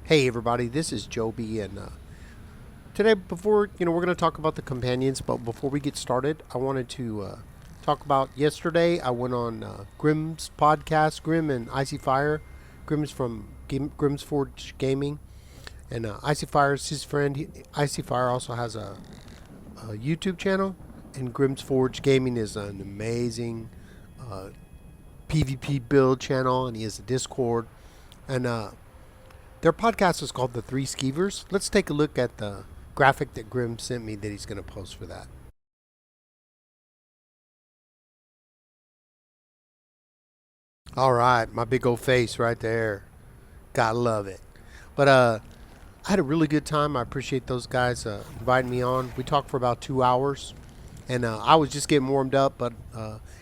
Hey everybody, this is Joby, and today, before we're going to talk about the companions, but before we get started, I wanted to talk about yesterday. I went on Grimm's podcast, Grimm and Icy Fire. Grimm's from Grimm's Forge Gaming, and Icy Fire is his friend. Icy Fire also has a YouTube channel, and Grimm's Forge Gaming is an amazing uh, PvP build channel, and he has a Discord, and their podcast is called the Three Skeevers. Let's take a look at the graphic that Grimm sent me that he's going to post for that. All right, my big old face right there. Gotta love it. But I had a really good time. I appreciate those guys inviting me on. We talked for about 2 hours, and I was just getting warmed up, but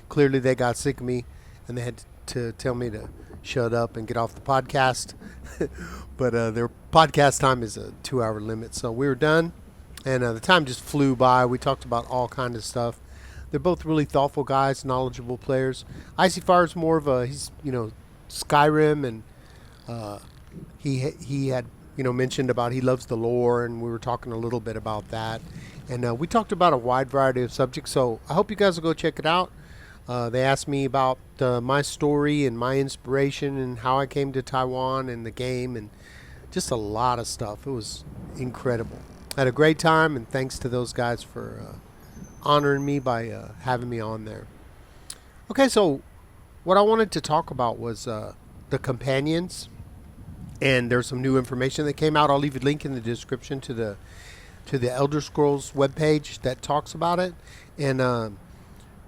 clearly they got sick of me, and they had to tell me to shut up and get off the podcast. But their podcast time is a 2 hour limit, so we were done, and the time just flew by. We talked about all kinds of stuff. They're both really thoughtful guys, knowledgeable players. Icy Fire's more of a he's Skyrim, and uh, he had mentioned about he loves the lore, and we were talking a little bit about that, and we talked about a wide variety of subjects. So I hope you guys will go check it out. They asked me about my story and my inspiration and how I came to Taiwan and the game and just a lot of stuff. It was incredible. I had a great time, and thanks to those guys for honoring me by having me on there. Okay, so what I wanted to talk about was the companions, and there's some new information that came out. I'll leave a link in the description to the Elder Scrolls webpage that talks about it, and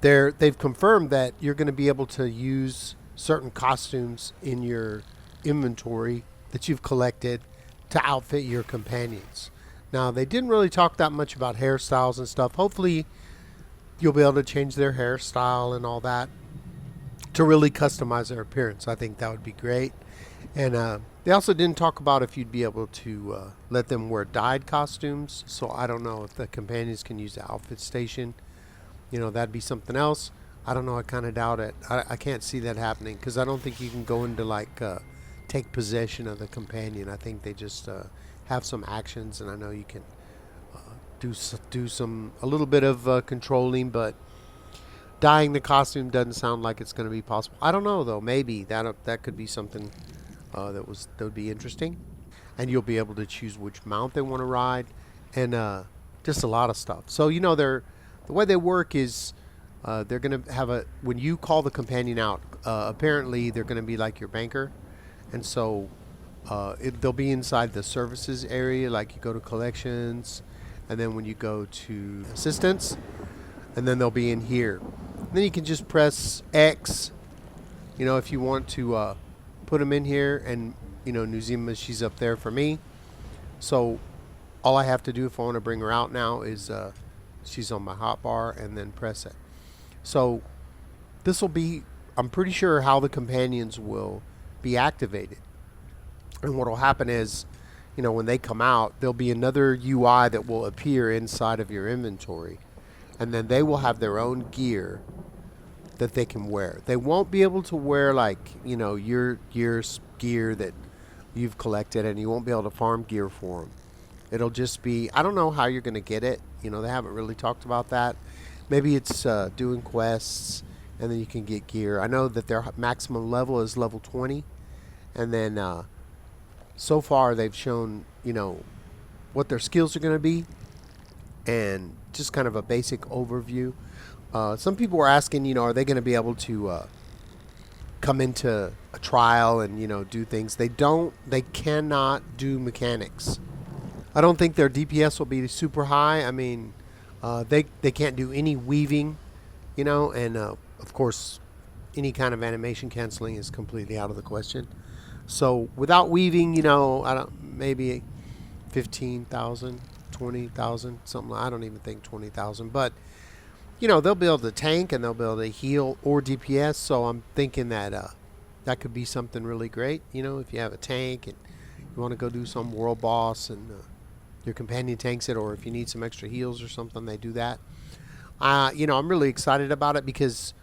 they've confirmed that you're going to be able to use certain costumes in your inventory that you've collected to outfit your companions. Now, they didn't really talk that much about hairstyles and stuff. Hopefully, you'll be able to change their hairstyle and all that to really customize their appearance. I think that would be great. And they also didn't talk about if you'd be able to let them wear dyed costumes. So I don't know if the companions can use the outfit station. That'd be something else. I don't know. I kind of doubt it. I can't see that happening because I don't think you can go into take possession of the companion. I think they just have some actions, and I know you can do some a little bit of controlling, but dyeing the costume doesn't sound like it's going to be possible. I don't know though. Maybe that could be something that would be interesting, and you'll be able to choose which mount they want to ride, and just a lot of stuff. So the way they work is they're going to have when you call the companion out, apparently they're going to be like your banker, and so they'll be inside the services area, like you go to collections, and then when you go to assistance, and then they'll be in here. And then you can just press X, if you want to put them in here, and Nuzima, she's up there for me. So all I have to do if I want to bring her out now is she's on my hotbar, and then press it. So this will be, I'm pretty sure, how the companions will be activated. And what will happen is, when they come out, there'll be another UI that will appear inside of your inventory. And then they will have their own gear that they can wear. They won't be able to wear your gear that you've collected, and you won't be able to farm gear for them. It'll just be, I don't know how you're going to get it. They haven't really talked about that. Maybe it's doing quests, and then you can get gear. I know that their maximum level is level 20. And then so far they've shown, what their skills are going to be, and just kind of a basic overview. Some people were asking, are they going to be able to come into a trial and, do things? They cannot do mechanics. I don't think their DPS will be super high. I mean, they can't do any weaving, and of course, any kind of animation canceling is completely out of the question. So without weaving, maybe 15,000, 20,000, something. I don't even think 20,000, but they'll be able to tank, and they'll be able to heal or DPS. So I'm thinking that that could be something really great. If you have a tank and you want to go do some world boss, and your companion tanks it, or if you need some extra heals or something, they do that. I'm really excited about it because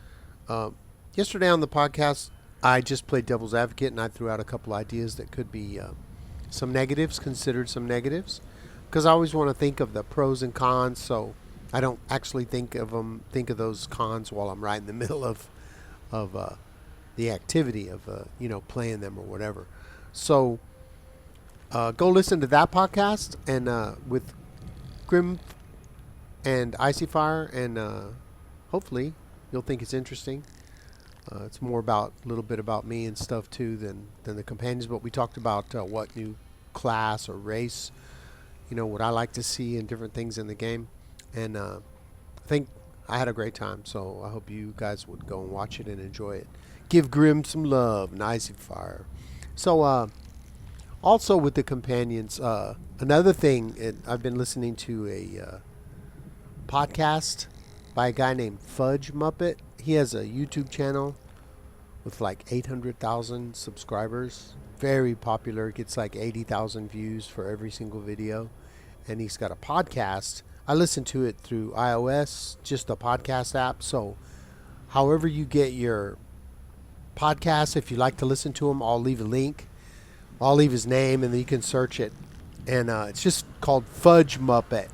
yesterday on the podcast, I just played devil's advocate, and I threw out a couple ideas that could be some negatives, considered some negatives, because I always want to think of the pros and cons, so I don't actually think of those cons while I'm right in the middle of the activity of playing them or whatever. So go listen to that podcast and with Grim and Icy Fire, and hopefully you'll think it's interesting. It's more about a little bit about me and stuff too than the companions. But we talked about what new class or race, what I like to see and different things in the game. And I think I had a great time. So I hope you guys would go and watch it and enjoy it. Give Grim some love and Icy Fire. So also with the companions, another thing, I've been listening to a podcast by a guy named Fudge Muppet. He has a YouTube channel with like 800,000 subscribers. Very popular. Gets like 80,000 views for every single video. And he's got a podcast. I listen to it through iOS, just a podcast app. So however you get your podcast, if you like to listen to him, I'll leave a link. I'll leave his name, and then you can search it. And it's just called Fudge Muppet.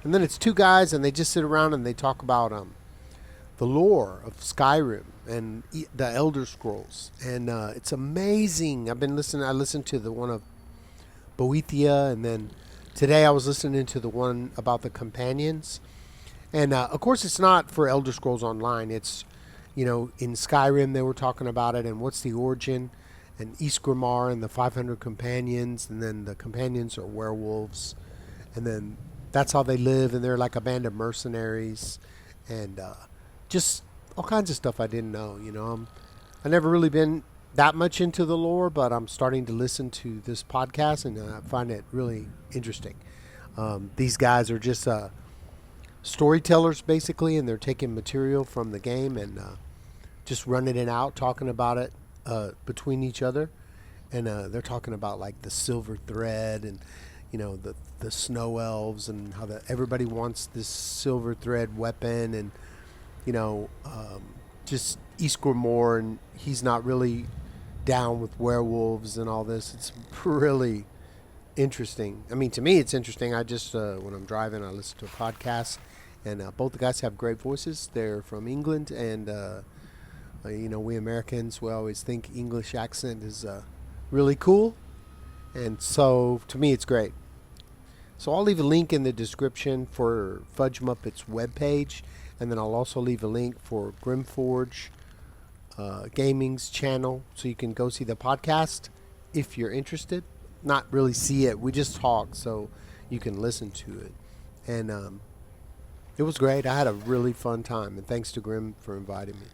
And then it's two guys, and they just sit around and they talk about the lore of Skyrim and the Elder Scrolls. And it's amazing. I've been listening. I listened to the one of Boethia, and then today I was listening to the one about the companions. And of course, it's not for Elder Scrolls Online. It's, in Skyrim they were talking about it and what's the origin, and Isgrimmar and the 500 companions, and then the companions are werewolves, and then that's how they live, and they're like a band of mercenaries, and just all kinds of stuff I didn't know. I've never really been that much into the lore, but I'm starting to listen to this podcast, and I find it really interesting. These guys are just storytellers, basically, and they're taking material from the game and just running it out, talking about it between each other. And they're talking about like the silver thread and the snow elves, and how everybody wants this silver thread weapon, and just Isgrimmar, and he's not really down with werewolves and all this. It's really interesting. I mean, to me, it's interesting. I just when I'm driving, I listen to a podcast, and both the guys have great voices. They're from England, and we Americans, we always think English accent is really cool, and so to me, it's great. So I'll leave a link in the description for Fudge Muppet's webpage, and then I'll also leave a link for Grimforge Gaming's channel, so you can go see the podcast if you're interested. Not really see it, we just talk, so you can listen to it. And it was great. I had a really fun time, and thanks to Grim for inviting me.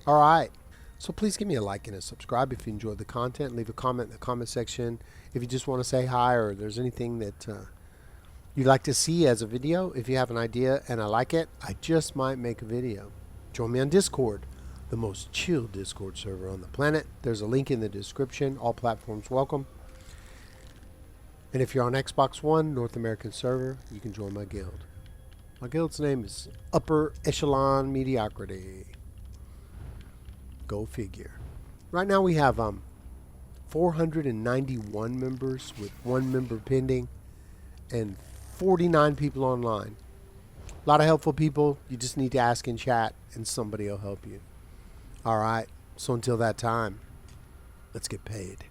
All right. So please give me a like and a subscribe if you enjoyed the content. Leave a comment in the comment section if you just want to say hi, or there's anything that you'd like to see as a video. If you have an idea and I like it, I just might make a video. Join me on Discord, the most chill Discord server on the planet. There's a link in the description. All platforms welcome. And if you're on Xbox One, North American server, you can join my guild. My guild's name is Upper Echelon Mediocrity. Go figure. Right now we have 491 members with 1 member pending and 49 people online. A lot of helpful people. You just need to ask in chat and somebody will help you. All right. So until that time, let's get paid.